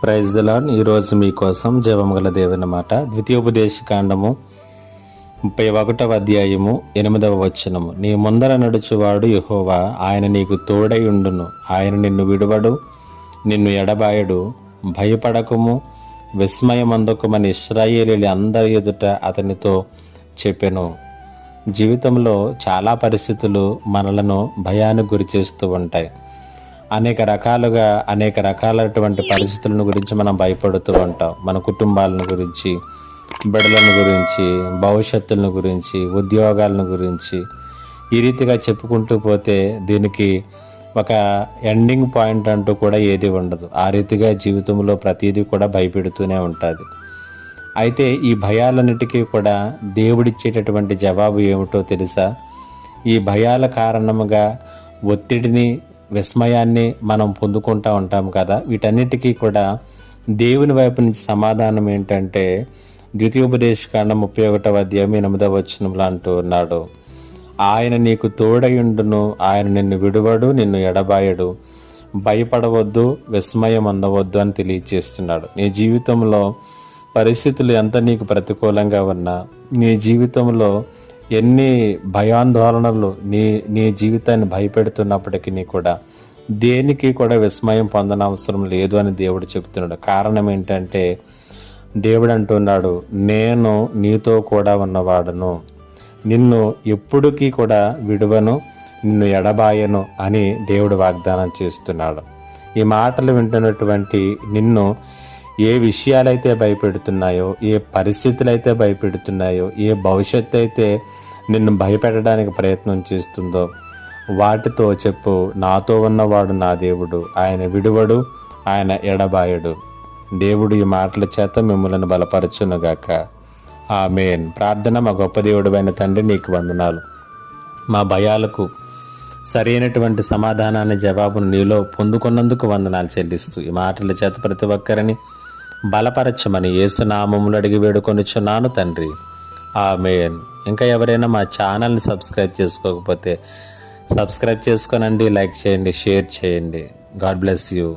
Praise the lord. ఈరోజు మీకోసం జీవము గల దేవుని మాట, ద్వితీయోపదేశకాండము 31వ అధ్యాయము 8వ వచనము. నీ ముందర నడుచువాడు యెహోవా, ఆయన నీకు తోడై ఉండును, ఆయన నిన్ను విడువడు, నిన్ను ఎడబాయడు. భయపడకుము, విస్మయమందకుమని ఇశ్రాయేలీయుల అందరి ఎదుట అతనితో చెప్పెను. జీవితంలో చాలా పరిస్థితులు మనలను భయానికి గురి చేస్తూ ఉంటాయి. అనేక రకాలైనటువంటి పరిస్థితులను గురించి మనం భయపడుతూ ఉంటాం. మన కుటుంబాలను గురించి, బిడ్డలను గురించి, భవిష్యత్తులను గురించి, ఉద్యోగాలను గురించి, ఈ రీతిగా చెప్పుకుంటూ పోతే దీనికి ఒక ఎండింగ్ పాయింట్ అంటూ కూడా ఏది ఉండదు. ఆ రీతిగా జీవితంలో ప్రతిదీ కూడా భయపెడుతూనే ఉంటుంది. అయితే ఈ భయాలన్నిటికీ కూడా దేవుడిచ్చేటటువంటి జవాబు ఏమిటో తెలుసా? ఈ భయాల కారణముగా ఒత్తిడిని, విస్మయాన్ని మనం పొందుకుంటూ ఉంటాం కదా. వీటన్నిటికీ కూడా దేవుని వైపు నుంచి సమాధానం ఏంటంటే, ద్వితీయోపదేశకాండం 31వ అధ్యాయం 8వ వచనంలో అంటూ ఉన్నాడు, ఆయన నీకు తోడయుండును, ఆయన నిన్ను విడువడు, నిన్ను ఎడబాయడు. భయపడవద్దు, విస్మయం అందవద్దు అని తెలియజేస్తున్నాడు. నీ జీవితంలో పరిస్థితులు ఎంత నీకు ప్రతికూలంగా ఉన్నా, నీ జీవితంలో ఎన్ని భయాందోళనలు నీ జీవితాన్ని భయపెడుతున్నప్పటికీ కూడా దేనికి కూడా విస్మయం పొందనవసరం లేదు అని దేవుడు చెప్తున్నాడు. కారణం ఏంటంటే, దేవుడు అంటున్నాడు, నేను నీతో కూడా ఉన్నవాడును, నిన్ను ఎప్పుడుకీ కూడా విడువను, నిన్ను ఎడబాయను అని దేవుడు వాగ్దానం చేస్తున్నాడు. ఈ మాటలు వింటున్నటువంటి నిన్ను ఏ విషయాలైతే భయపెడుతున్నాయో, ఏ పరిస్థితులు అయితే భయపెడుతున్నాయో, ఏ భవిష్యత్తు అయితే నిన్ను భయపెట్టడానికి ప్రయత్నం చేస్తుందో వాటితో చెప్పు, నాతో ఉన్నవాడు నా దేవుడు, ఆయన విడువడు, ఆయన ఎడబాయడు. దేవుడు ఈ మాటల చేత మిమ్మల్ని బలపరచునుగాక. ఆమేన్. ప్రార్థన. మా గొప్ప దేవుడైన తండ్రి, నీకు వందనాలు. మా భయాలకు సరైనటువంటి సమాధానాన్ని, జవాబును నీలో పొందుకున్నందుకు వందనాలు చెల్లిస్తూ ఈ మాటల చేత ప్రతి ఒక్కరిని బలపరచమని యేసు నామములో అడిగి వేడుకొనుచున్నాను తండ్రి. ఆమేన్. ఇంకా ఎవరైనా మా ఛానల్ని సబ్స్క్రైబ్ చేసుకోకపోతే సబ్స్క్రైబ్ చేసుకోనండి, లైక్ చేయండి, షేర్ చేయండి. God bless you.